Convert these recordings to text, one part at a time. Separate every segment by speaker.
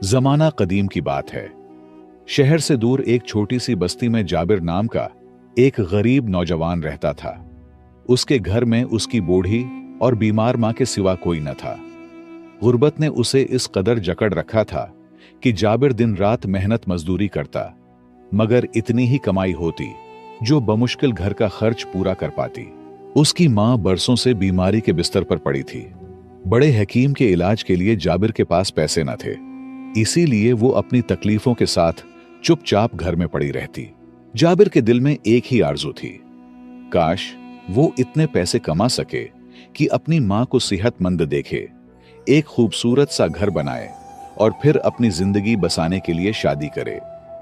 Speaker 1: जमाना कदीम की बात है। शहर से दूर एक छोटी सी बस्ती में जाबिर नाम का एक गरीब नौजवान रहता था। उसके घर में उसकी बूढ़ी और बीमार मां के सिवा कोई न था। गुर्बत ने उसे इस कदर जकड़ रखा था कि जाबिर दिन रात मेहनत मजदूरी करता, मगर इतनी ही कमाई होती जो बमुश्किल घर का खर्च पूरा कर पाती। उसकी मां बरसों से बीमारी के बिस्तर पर पड़ी थी। बड़े हकीम के इलाज के लिए जाबिर के पास पैसे न थे, इसीलिए वो अपनी तकलीफों के साथ चुपचाप घर में पड़ी रहती। जाबिर के दिल में एक ही आरज़ू थी, काश वो इतने पैसे कमा सके कि अपनी मां को सेहतमंद देखे, एक खूबसूरत सा घर बनाए और फिर अपनी जिंदगी बसाने के लिए शादी करे।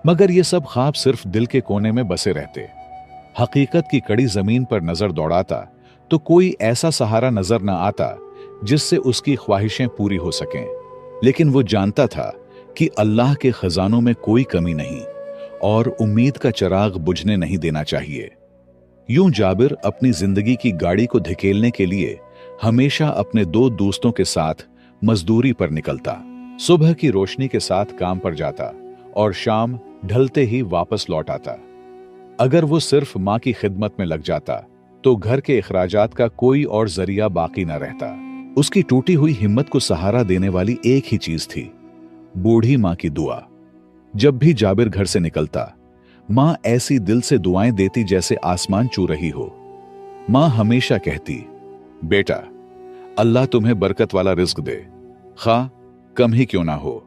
Speaker 1: मगर ये सब ख्वाब सिर्फ दिल के कोने में बसे रहते। हकीकत की कड़ी जमीन पर नजर दौड़ाता तो कोई ऐसा सहारा नजर न आता जिससे उसकी ख्वाहिशें पूरी हो सकें। लेकिन वो जानता था कि अल्लाह के खजानों में कोई कमी नहीं और उम्मीद का चिराग बुझने नहीं देना चाहिए। यूं जाबिर अपनी जिंदगी की गाड़ी को धकेलने के लिए हमेशा अपने दो दोस्तों के साथ मजदूरी पर निकलता। सुबह की रोशनी के साथ काम पर जाता और शाम ढलते ही वापस लौट आता। अगर वो सिर्फ मां की खिदमत में लग जाता तो घर के अखराजात का कोई और जरिया बाकी न रहता। उसकी टूटी हुई हिम्मत को सहारा देने वाली एक ही चीज थी, बूढ़ी मां की दुआ। जब भी जाबिर घर से निकलता, मां ऐसी दिल से दुआएं देती जैसे आसमान छू रही हो। मां हमेशा कहती, बेटा अल्लाह तुम्हें बरकत वाला रिज्क दे, खा कम ही क्यों ना हो,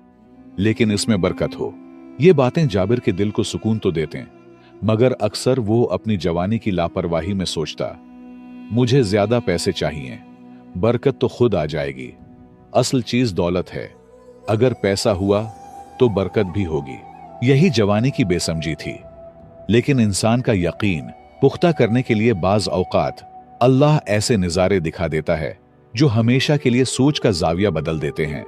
Speaker 1: लेकिन इसमें बरकत हो। ये बातें जाबिर के दिल को सुकून तो देते, मगर अक्सर वो अपनी जवानी की लापरवाही में सोचता, मुझे ज्यादा पैसे चाहिए, बरकत तो खुद आ जाएगी। असल चीज दौलत है, अगर पैसा हुआ तो बरकत भी होगी। यही जवानी की बेसमझी थी। लेकिन इंसान का यकीन पुख्ता करने के लिए बाज औकात अल्लाह ऐसे नजारे दिखा देता है जो हमेशा के लिए सोच का जाविया बदल देते हैं।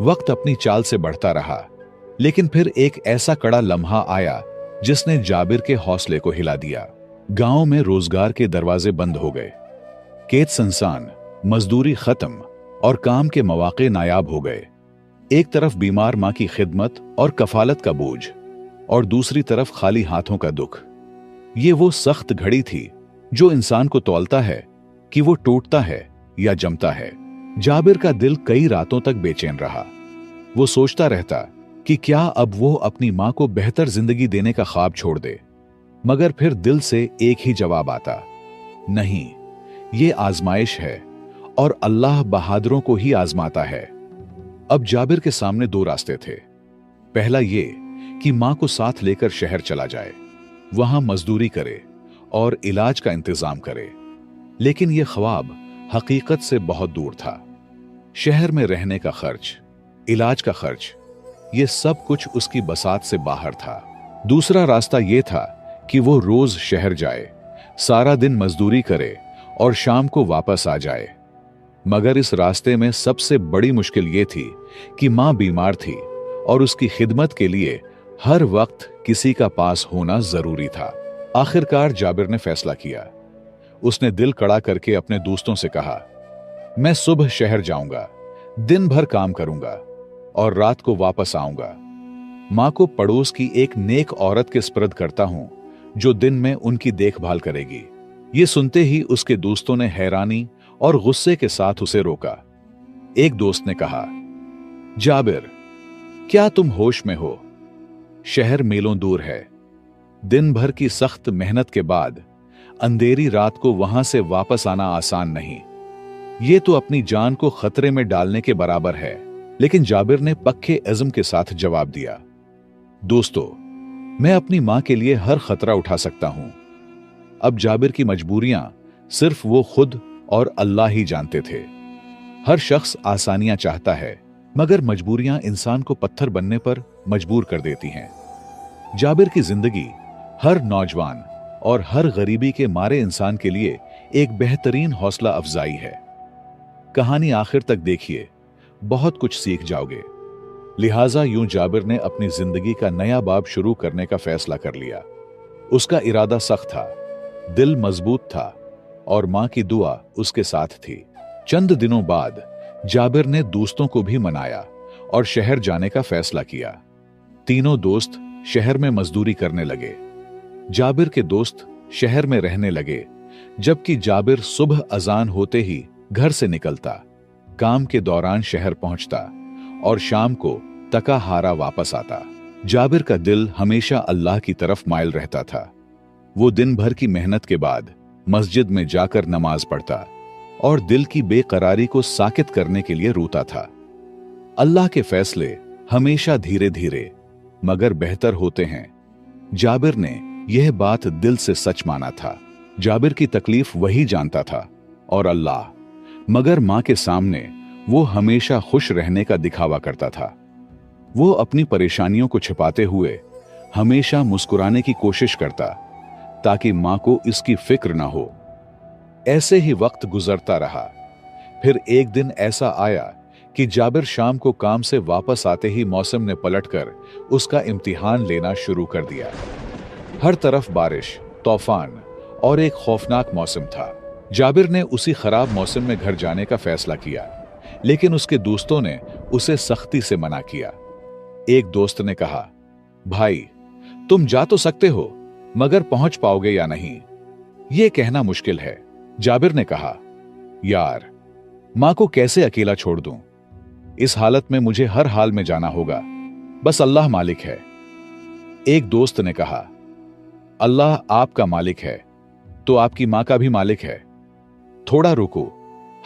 Speaker 1: वक्त अपनी चाल से बढ़ता रहा, लेकिन फिर एक ऐसा कड़ा लम्हा आया जिसने जाबिर के हौसले को हिला दिया। गांव में रोजगार के दरवाजे बंद हो गए, खेत संसान, मजदूरी खत्म और काम के मौके नायाब हो गए। एक तरफ बीमार मां की खिदमत और कफालत का बोझ और दूसरी तरफ खाली हाथों का दुख। ये वो सख्त घड़ी थी जो इंसान को तौलता है कि वो टूटता है या जमता है। जाबिर का दिल कई रातों तक बेचैन रहा। वो सोचता रहता कि क्या अब वो अपनी मां को बेहतर जिंदगी देने का ख्वाब छोड़ दे। मगर फिर दिल से एक ही जवाब आता, नहीं, ये आजमाइश है और अल्लाह बहादुरों को ही आजमाता है। अब जाबिर के सामने दो रास्ते थे। पहला ये कि मां को साथ लेकर शहर चला जाए, वहां मजदूरी करे और इलाज का इंतजाम करे। लेकिन यह ख्वाब हकीकत से बहुत दूर था। शहर में रहने का खर्च, इलाज का खर्च, यह सब कुछ उसकी बसात से बाहर था। दूसरा रास्ता यह था कि वो रोज शहर जाए, सारा दिन मजदूरी करे और शाम को वापस आ जाए। मगर इस रास्ते में सबसे बड़ी मुश्किल यह थी कि मां बीमार थी और उसकी खिदमत के लिए हर वक्त किसी का पास होना जरूरी था। आखिरकार जाबिर ने फैसला किया। उसने दिल कड़ा करके अपने दोस्तों से कहा, मैं सुबह शहर जाऊंगा, दिन भर काम करूंगा और रात को वापस आऊंगा। मां को पड़ोस की एक नेक औरत के स्पर्द करता हूं जो दिन में उनकी देखभाल करेगी। ये सुनते ही उसके दोस्तों ने हैरानी और गुस्से के साथ उसे रोका। एक दोस्त ने कहा, जाबिर, क्या तुम होश में हो? शहर मीलों दूर है। दिन भर की सख्त मेहनत के बाद अंधेरी रात को वहां से वापस आना आसान नहीं। ये तो अपनी जान को खतरे में डालने के बराबर है। लेकिन जाबिर ने पक्के इज़्म के साथ जवाब दिया, दोस्तों, मैं अपनी मां के लिए हर खतरा उठा सकता हूं। अब जाबिर की मजबूरियां सिर्फ वो खुद और अल्लाह ही जानते थे। हर शख्स आसानियां चाहता है, मगर मजबूरियां इंसान को पत्थर बनने पर मजबूर कर देती हैं। जाबिर की जिंदगी हर नौजवान और हर गरीबी के मारे इंसान के लिए एक बेहतरीन हौसला अफजाई है। कहानी आखिर तक देखिए, बहुत कुछ सीख जाओगे। लिहाजा यूं जाबिर ने अपनी जिंदगी का नया बाब शुरू करने का फैसला कर लिया। उसका इरादा सख्त था, दिल मजबूत था और मां की दुआ उसके साथ थी। चंद दिनों बाद जाबिर ने दोस्तों को भी मनाया और शहर जाने का फैसला किया। तीनों दोस्त शहर में मजदूरी करने लगे। जाबिर के दोस्त शहर में रहने लगे, जबकि जाबिर सुबह अजान होते ही घर से निकलता, काम के दौरान शहर पहुंचता और शाम को तका हारा वापस आता। जाबिर का दिल हमेशा अल्लाह की तरफ माइल रहता था। वो दिन भर की मेहनत के बाद मस्जिद में जाकर नमाज पढ़ता और दिल की बेकरारी को साकित करने के लिए रोता था। अल्लाह के फैसले हमेशा धीरे धीरे मगर बेहतर होते हैं। जाबिर ने यह बात दिल से सच माना था। जाबिर की तकलीफ वही जानता था और अल्लाह, मगर मां के सामने वो हमेशा खुश रहने का दिखावा करता था। वो अपनी परेशानियों को छिपाते हुए हमेशा मुस्कुराने की कोशिश करता ताकि मां को इसकी फिक्र ना हो। ऐसे ही वक्त गुजरता रहा। फिर एक दिन ऐसा आया कि जाबिर शाम को काम से वापस आते ही मौसम ने पलटकर उसका इम्तिहान लेना शुरू कर दिया। हर तरफ बारिश, तूफान और एक खौफनाक मौसम था। जाबिर ने उसी खराब मौसम में घर जाने का फैसला किया, लेकिन उसके दोस्तों ने उसे सख्ती से मना किया। एक दोस्त ने कहा, भाई तुम जा तो सकते हो, मगर पहुंच पाओगे या नहीं, यह कहना मुश्किल है। जाबिर ने कहा, यार मां को कैसे अकेला छोड़ दूं? इस हालत में मुझे हर हाल में जाना होगा, बस अल्लाह मालिक है। एक दोस्त ने कहा, अल्लाह आपका मालिक है तो आपकी मां का भी मालिक है। थोड़ा रुको,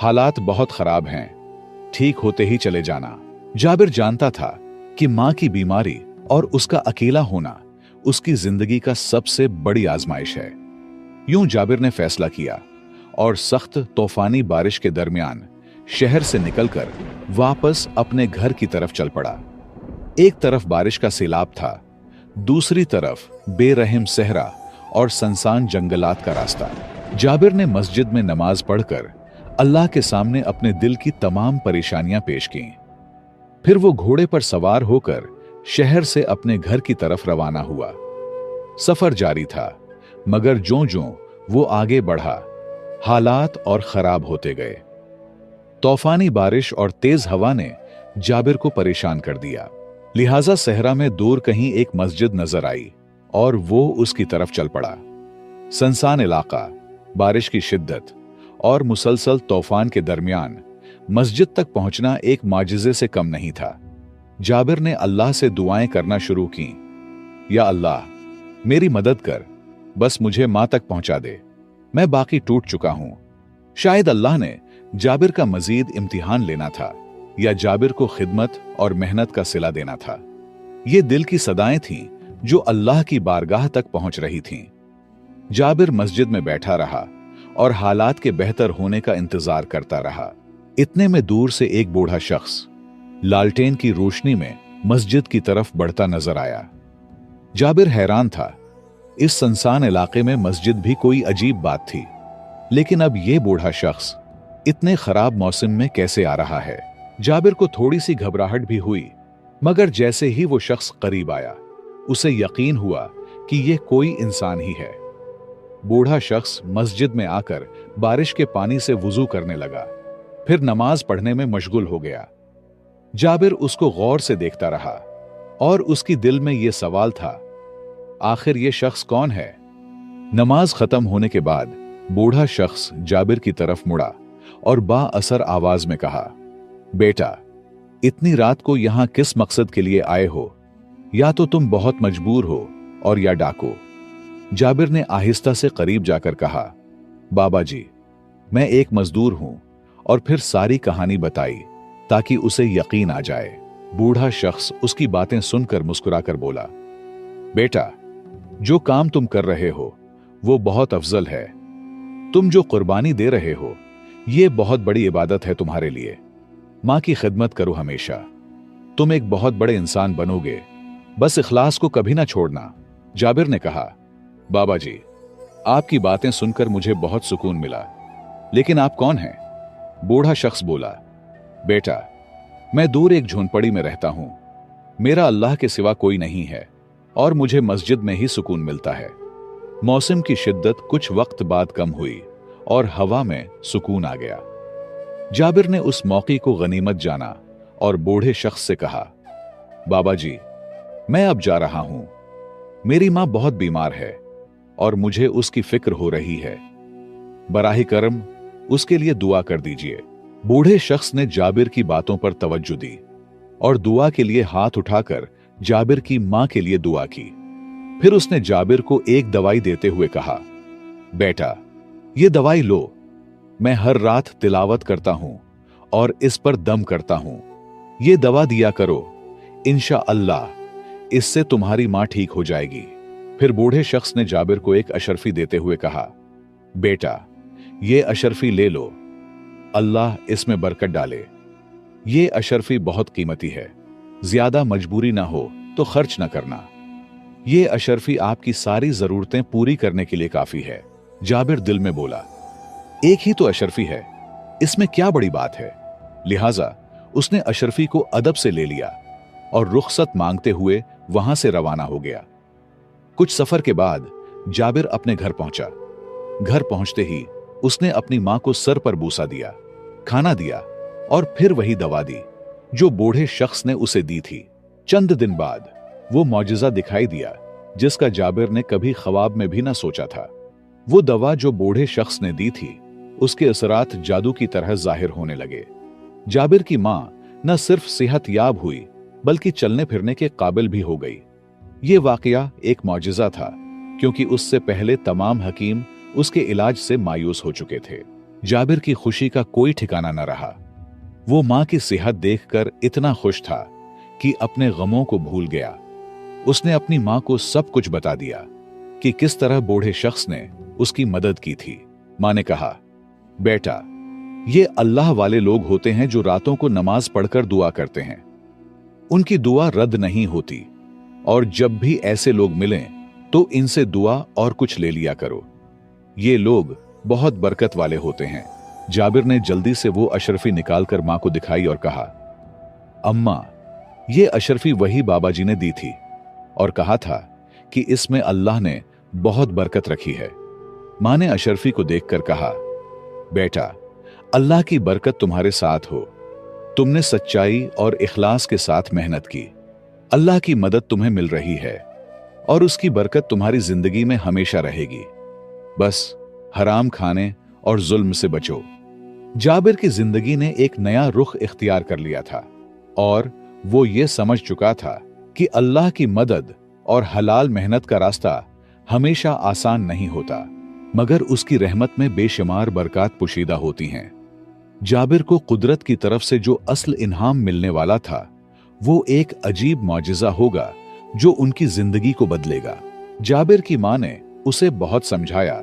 Speaker 1: हालात बहुत खराब हैं, ठीक होते ही चले जाना। जाबिर जानता था कि मां की बीमारी और उसका अकेला होना उसकी जिंदगी का सबसे बड़ी आजमाइश है। यूं जाबिर ने फैसला किया और सख्त तूफानी बारिश के दरमियान शहर से निकलकर वापस अपने घर की तरफ चल पड़ा। एक तरफ बारिश का सैलाब था, दूसरी तरफ बेरहम सहरा और सुनसान जंगलात का रास्ता। जाबिर ने मस्जिद में नमाज पढ़कर अल्लाह के सामने अपने दिल की तमाम परेशानियां पेश की। फिर वो घोड़े पर सवार होकर शहर से अपने घर की तरफ रवाना हुआ। सफर जारी था, मगर ज्यों-ज्यों वो आगे बढ़ा, हालात और खराब होते गए। तूफानी बारिश और तेज हवा ने जाबिर को परेशान कर दिया। लिहाजा सहरा में दूर कहीं एक मस्जिद नजर आई और वो उसकी तरफ चल पड़ा। सुनसान इलाका, बारिश की शिद्दत और मुसलसल तूफान के दरमियान मस्जिद तक पहुंचना एक माजिज़े से कम नहीं था। जाबिर ने अल्लाह से दुआएं करना शुरू की। या अल्लाह, मेरी मदद कर, बस मुझे मां तक पहुंचा दे, मैं बाकी टूट चुका हूं। शायद अल्लाह ने जाबिर का मजीद इम्तिहान लेना था या जाबिर को खिदमत और मेहनत का सिला देना था। ये दिल की सदाएं थीं जो अल्लाह की बारगाह तक पहुंच रही थीं। जाबिर मस्जिद में बैठा रहा और हालात के बेहतर होने का इंतजार करता रहा। इतने में दूर से एक बूढ़ा शख्स लालटेन की रोशनी में मस्जिद की तरफ बढ़ता नजर आया। जाबिर हैरान था। इस सुनसान इलाके में मस्जिद भी कोई अजीब बात थी, लेकिन अब यह बूढ़ा शख्स इतने खराब मौसम में कैसे आ रहा है? जाबिर को थोड़ी सी घबराहट भी हुई, मगर जैसे ही वो शख्स करीब आया, उसे यकीन हुआ कि यह कोई इंसान ही है। बूढ़ा शख्स मस्जिद में आकर बारिश के पानी से वुजू करने लगा, फिर नमाज पढ़ने में मशगूल हो गया। जाबिर उसको गौर से देखता रहा और उसकी दिल में यह सवाल था, आखिर यह शख्स कौन है? नमाज खत्म होने के बाद बूढ़ा शख्स जाबिर की तरफ मुड़ा और बाअसर आवाज में कहा, बेटा, इतनी रात को यहां किस मकसद के लिए आए हो? या तो तुम बहुत मजबूर हो और या डाको। जाबिर ने आहिस्ता से करीब जाकर कहा, बाबा जी, मैं एक मजदूर हूं, और फिर सारी कहानी बताई ताकि उसे यकीन आ जाए। बूढ़ा शख्स उसकी बातें सुनकर मुस्कुराकर बोला, बेटा, जो काम तुम कर रहे हो वो बहुत अफजल है। तुम जो कुर्बानी दे रहे हो ये बहुत बड़ी इबादत है तुम्हारे लिए। मां की खिदमत करो हमेशा, तुम एक बहुत बड़े इंसान बनोगे, बस इखलास को कभी ना छोड़ना। जाबिर ने कहा, बाबा जी, आपकी बातें सुनकर मुझे बहुत सुकून मिला, लेकिन आप कौन हैं? बूढ़ा शख्स बोला, बेटा, मैं दूर एक झोंपड़ी में रहता हूं। मेरा अल्लाह के सिवा कोई नहीं है और मुझे मस्जिद में ही सुकून मिलता है। मौसम की शिद्दत कुछ वक्त बाद कम हुई और हवा में सुकून आ गया। जाबिर ने उस मौके को गनीमत जाना और बूढ़े शख्स से कहा, बाबा जी, मैं अब जा रहा हूं। मेरी मां बहुत बीमार है और मुझे उसकी फिक्र हो रही है। बराही करम उसके लिए दुआ कर दीजिए। बूढ़े शख्स ने जाबिर की बातों पर तवज्जो दी और दुआ के लिए हाथ उठाकर जाबिर की मां के लिए दुआ की। फिर उसने जाबिर को एक दवाई देते हुए कहा, बेटा, ये दवाई लो। मैं हर रात तिलावत करता हूं और इस पर दम करता हूं। ये दवा दिया करो, इंशाअल्लाह इससे तुम्हारी मां ठीक हो जाएगी। फिर बूढ़े शख्स ने जाबिर को एक अशरफी देते हुए कहा, बेटा, ये अशरफी ले लो, अल्लाह इसमें बरकत डाले। ये अशरफी बहुत कीमती है, ज्यादा मजबूरी ना हो तो खर्च ना करना। ये अशरफी आपकी सारी जरूरतें पूरी करने के लिए काफी है। जाबिर दिल में बोला, एक ही तो अशरफी है, इसमें क्या बड़ी बात है। लिहाजा उसने अशरफी को अदब से ले लिया और रुखसत मांगते हुए वहां से रवाना हो गया। कुछ सफर के बाद जाबिर अपने घर पहुंचा। घर पहुंचते ही उसने अपनी मां को सर पर बूसा दिया, खाना दिया और फिर वही दवा दी जो बूढ़े शख्स ने उसे दी थी। चंद दिन बाद वो मौजज़ा दिखाई दिया जिसका जाबिर ने कभी ख्वाब में भी ना सोचा था। वो दवा जो बूढ़े शख्स ने दी थी, उसके असरात जादू की तरह जाहिर होने लगे। जाबिर की मां न सिर्फ सेहतयाब हुई बल्कि चलने फिरने के काबिल भी हो गई। ये वाकया एक मौजज़ा था, क्योंकि उससे पहले तमाम हकीम उसके इलाज से मायूस हो चुके थे। जाबिर की खुशी का कोई ठिकाना न रहा। वो मां की सेहत देखकर इतना खुश था कि अपने गमों को भूल गया। उसने अपनी मां को सब कुछ बता दिया कि किस तरह बूढ़े शख्स ने उसकी मदद की थी। मां ने कहा, बेटा, ये अल्लाह वाले लोग होते हैं जो रातों को नमाज पढ़कर दुआ करते हैं। उनकी दुआ रद्द नहीं होती और जब भी ऐसे लोग मिलें तो इनसे दुआ और कुछ ले लिया करो। ये लोग बहुत बरकत वाले होते हैं। जाबिर ने जल्दी से वो अशरफी निकालकर मां को दिखाई और कहा, अम्मा, ये अशरफी वही बाबा जी ने दी थी और कहा था कि इसमें अल्लाह ने बहुत बरकत रखी है। मां ने अशरफी को देखकर कहा, बेटा, अल्लाह की बरकत तुम्हारे साथ हो। तुमने सच्चाई और इखलास के साथ मेहनत की। अल्लाह की मदद तुम्हें मिल रही है और उसकी बरकत तुम्हारी जिंदगी में हमेशा रहेगी। बस हराम खाने और जुल्म से बचो। जाबिर की जिंदगी ने एक नया रुख इख्तियार कर लिया था और वो ये समझ चुका था कि अल्लाह की मदद और हलाल मेहनत का रास्ता हमेशा आसान नहीं होता, मगर उसकी रहमत में बेशुमार बरकत पोशीदा होती हैं। जाबिर को कुदरत की तरफ से जो असल इनाम मिलने वाला था, वो एक अजीब मौजज़ा होगा जो उनकी जिंदगी को बदलेगा। जाबिर की मां ने उसे बहुत समझाया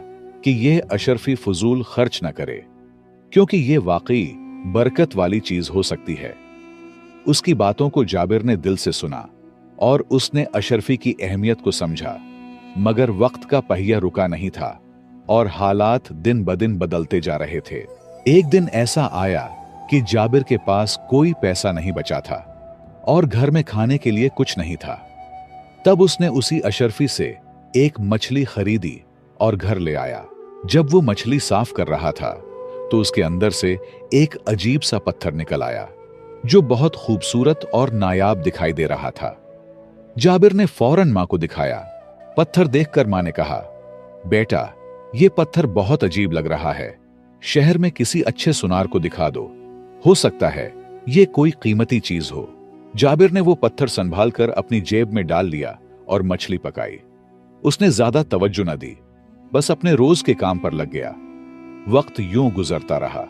Speaker 1: कि यह अशरफी फजूल खर्च न करे, क्योंकि यह वाकई बरकत वाली चीज हो सकती है। उसकी बातों को जाबिर ने दिल से सुना और उसने अशरफी की अहमियत को समझा, मगर वक्त का पहिया रुका नहीं था और हालात दिन ब दिन बदलते जा रहे थे। एक दिन ऐसा आया कि जाबिर के पास कोई पैसा नहीं बचा था और घर में खाने के लिए कुछ नहीं था। तब उसने उसी अशरफी से एक मछली खरीदी और घर ले आया। जब वो मछली साफ कर रहा था तो उसके अंदर से एक अजीब सा पत्थर निकल आया जो बहुत खूबसूरत और नायाब दिखाई दे रहा था। जाबिर ने फौरन मां को दिखाया। पत्थर देखकर मां ने कहा, बेटा, ये पत्थर बहुत अजीब लग रहा है। शहर में किसी अच्छे सुनार को दिखा दो, हो सकता है ये कोई कीमती चीज हो। जाबिर ने वो पत्थर संभाल कर अपनी जेब में डाल लिया और मछली पकाई। उसने ज्यादा तवज्जो न दी, बस अपने रोज के काम पर लग गया। वक्त यूं गुजरता रहा।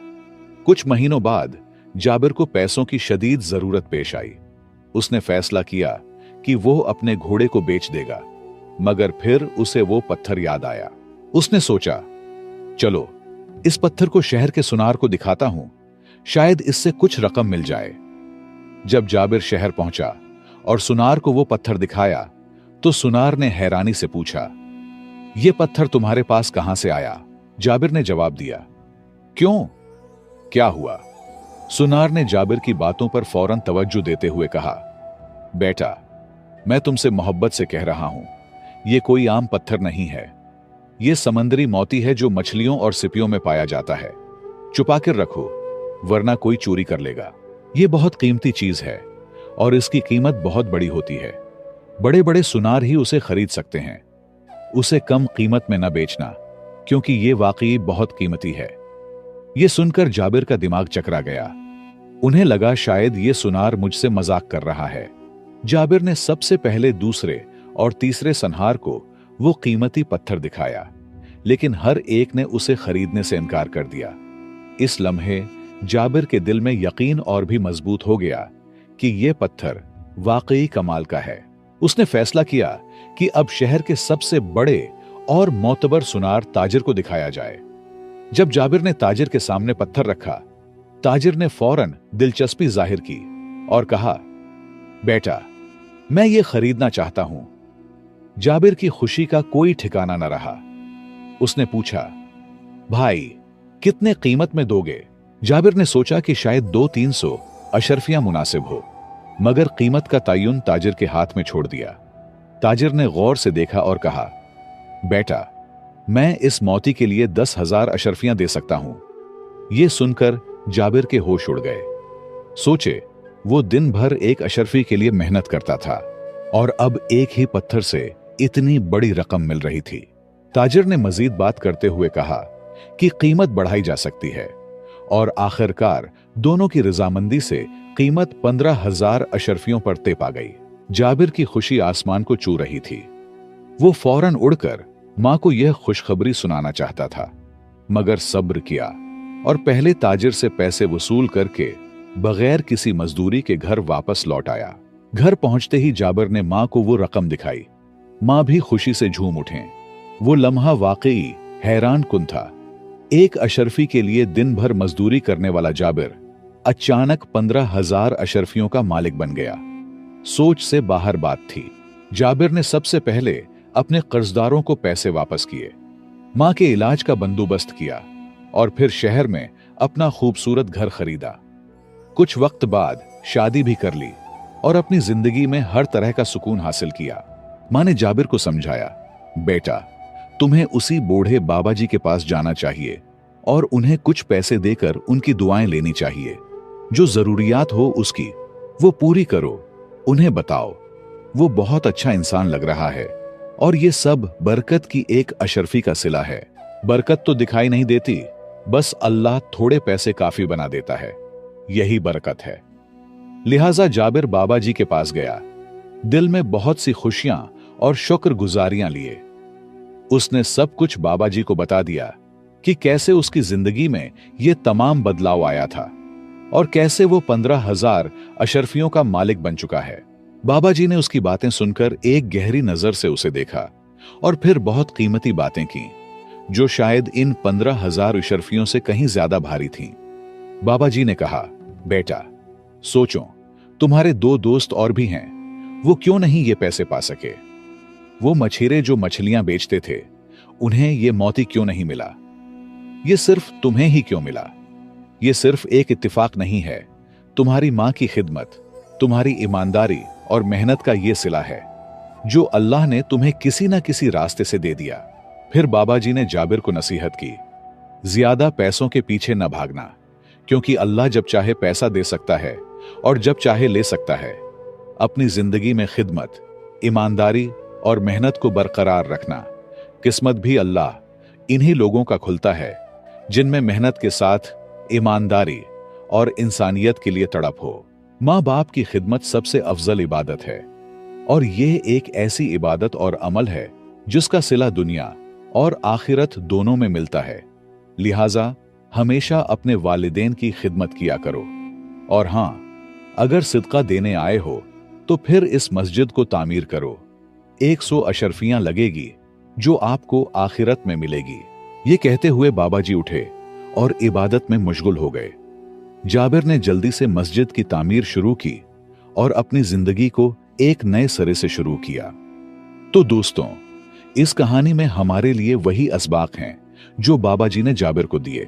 Speaker 1: कुछ महीनों बाद जाबिर को पैसों की शदीद जरूरत पेश आई। उसने फैसला किया कि वो अपने घोड़े को बेच देगा, मगर फिर उसे वो पत्थर याद आया। उसने सोचा, चलो इस पत्थर को शहर के सुनार को दिखाता हूं, शायद इससे कुछ रकम मिल जाए। जब जाबिर शहर पहुंचा और सुनार को वो पत्थर दिखाया तो सुनार ने हैरानी से पूछा, ये पत्थर तुम्हारे पास कहां से आया? जाबिर ने जवाब दिया, क्यों, क्या हुआ? सुनार ने जाबिर की बातों पर फौरन तवज्जो देते हुए कहा, बेटा, मैं तुमसे मोहब्बत से कह रहा हूं, ये कोई आम पत्थर नहीं है। ये समंदरी मोती है जो मछलियों और सिपियों में पाया जाता है। छुपा कर रखो, वरना कोई चोरी कर लेगा। ये बहुत कीमती चीज है और इसकी कीमत बहुत बड़ी होती है। बड़े बड़े सुनार ही उसे खरीद सकते हैं। उसे कम कीमत में न बेचना, क्योंकि ये वाकई बहुत कीमती है। ये सुनकर जाबिर का दिमाग चकरा गया। उन्हें लगा शायद ये सुनार मुझसे मजाक कर रहा है। जाबिर ने सबसे पहले दूसरे और तीसरे सनहार को वो कीमती पत्थर दिखाया, लेकिन हर एक ने उसे खरीदने से इनकार कर दिया। इस लम्हे जाबिर के दिल में यकीन और भी मजबूत हो गया कि यह पत्थर वाकई कमाल का है। उसने फैसला किया कि अब शहर के सबसे बड़े और मोतबर सुनार ताजिर को दिखाया जाए। जब जाबिर ने ताजिर के सामने पत्थर रखा, ताजिर ने फौरन दिलचस्पी जाहिर की और कहा, बेटा, मैं ये खरीदना चाहता हूं। जाबिर की खुशी का कोई ठिकाना न रहा। उसने पूछा, भाई, कितने कीमत में दोगे? जाबिर ने सोचा कि शायद 200-300 अशरफियां मुनासिब हो, मगर कीमत का तयन ताजिर के हाथ में छोड़ दिया। ताजिर ने गौर से देखा और कहा, बेटा, मैं इस मोती के लिए 10,000 अशरफियां दे सकता हूं। यह सुनकर जाबिर के होश उड़ गए। सोचे, वो दिन भर एक अशरफी के लिए मेहनत करता था और अब एक ही पत्थर से इतनी बड़ी रकम मिल रही थी। ताजिर ने मजीद बात करते हुए कहा कि कीमत बढ़ाई जा सकती है और आखिरकार दोनों की रजामंदी से कीमत 15,000 अशरफियों पर तय पा गई। जाबिर की खुशी आसमान को छू रही थी। वो फौरन उड़कर मां को यह खुशखबरी सुनाना चाहता था, मगर सब्र किया और पहले ताजिर से पैसे वसूल करके बगैर किसी मजदूरी के घर वापस लौट आया। घर पहुंचते ही जाबिर ने मां को वो रकम दिखाई। मां भी खुशी से झूम उठे। वो लम्हा वाकई हैरान कुन था। एक अशरफी के लिए दिन भर मजदूरी करने वाला जाबिर अचानक 15,000 अशरफियों का मालिक बन गया। सोच से बाहर बात थी। जाबिर ने सबसे पहले अपने कर्जदारों को पैसे वापस किए, मां के इलाज का बंदोबस्त किया और फिर शहर में अपना खूबसूरत घर खरीदा। कुछ वक्त बाद शादी भी कर ली और अपनी जिंदगी में हर तरह का सुकून हासिल किया। मां ने जाबिर को समझाया, बेटा, तुम्हें उसी बूढ़े बाबा जी के पास जाना चाहिए और उन्हें कुछ पैसे देकर उनकी दुआएं लेनी चाहिए। जो जरूरियात हो उसकी वो पूरी करो। उन्हें बताओ वो बहुत अच्छा इंसान लग रहा है और ये सब बरकत की एक अशरफी का सिला है। बरकत तो दिखाई नहीं देती, बस अल्लाह थोड़े पैसे काफी बना देता है, यही बरकत है। लिहाजा जाबिर बाबा जी के पास गया, दिल में बहुत सी खुशियां और शुक्रगुजारियां लिए। उसने सब कुछ बाबा जी को बता दिया कि कैसे उसकी जिंदगी में यह तमाम बदलाव आया था और कैसे वो 15,000 अशरफियों का मालिक बन चुका है। बाबा जी ने उसकी बातें सुनकर एक गहरी नजर से उसे देखा और फिर बहुत कीमती बातें की, जो शायद इन 15,000 अशरफियों से कहीं ज्यादा भारी थीं। बाबा जी ने कहा, बेटा, सोचो, तुम्हारे 2 दोस्त और भी हैं, वो क्यों नहीं ये पैसे पा सके? वो मछेरे जो मछलियां बेचते थे, उन्हें ये मोती क्यों नहीं मिला? ये सिर्फ तुम्हें ही क्यों मिला? ये सिर्फ एक इत्तिफाक नहीं है। तुम्हारी मां की खिदमत, तुम्हारी ईमानदारी और मेहनत का ये सिला है, जो अल्लाह ने तुम्हें किसी न किसी रास्ते से दे दिया। फिर बाबा जी ने जाबिर को नसीहत की, ज्यादा पैसों के पीछे न भागना, क्योंकि अल्लाह जब चाहे पैसा दे सकता है और जब चाहे ले सकता है। अपनी जिंदगी में खिदमत, ईमानदारी और मेहनत को बरकरार रखना। किस्मत भी अल्लाह इन्हीं लोगों का खुलता है जिनमें मेहनत के साथ ईमानदारी और इंसानियत के लिए तड़प हो। माँ बाप की खिदमत सबसे अफजल इबादत है और यह एक ऐसी इबादत और अमल है जिसका सिला दुनिया और आखिरत दोनों में मिलता है। लिहाजा हमेशा अपने वालिदैन की खिदमत किया करो। और हां, अगर सिदका देने आए हो तो फिर इस मस्जिद को तामीर करो। 100 अशरफियां लगेगी जो आपको आखिरत में मिलेगी। ये कहते हुए बाबा जी उठे और इबादत में मशगूल हो गए। जाबिर ने जल्दी से मस्जिद की तामीर शुरू की और अपनी जिंदगी को एक नए सिरे से शुरू किया। तो दोस्तों, इस कहानी में हमारे लिए वही असबाक हैं जो बाबा जी ने जाबिर को दिए।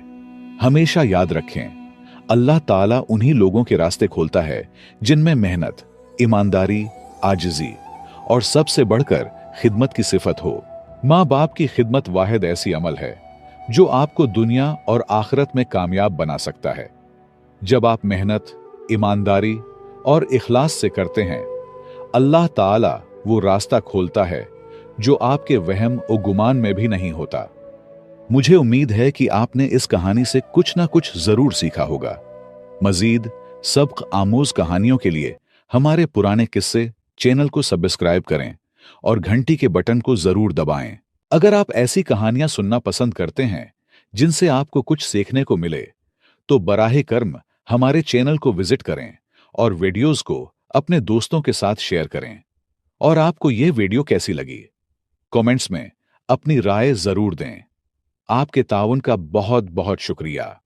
Speaker 1: हमेशा याद रखें, अल्लाह ताला उन्हीं लोगों के रास्ते खोलता है जिनमें मेहनत, ईमानदारी, आजिजी और सबसे बढ़कर खिदमत की सिफत हो। माँ बाप की खिदमत वाहिद ऐसी अमल है जो आपको दुनिया और आखिरत में कामयाब बना सकता है। जब आप मेहनत, ईमानदारी और इखलास से करते हैं, अल्लाह ताला वो रास्ता खोलता है जो आपके वहम और गुमान में भी नहीं होता। मुझे उम्मीद है कि आपने इस कहानी से कुछ ना कुछ जरूर सीखा होगा। मजीद सबक आमूज कहानियों के लिए हमारे पुराने किस्से चैनल को सब्सक्राइब करें और घंटी के बटन को जरूर दबाएं। अगर आप ऐसी कहानियां सुनना पसंद करते हैं जिनसे आपको कुछ सीखने को मिले, तो बराहे कर्म हमारे चैनल को विजिट करें और वीडियोस को अपने दोस्तों के साथ शेयर करें। और आपको यह वीडियो कैसी लगी, कमेंट्स में अपनी राय जरूर दें। आपके ताउन का बहुत बहुत शुक्रिया।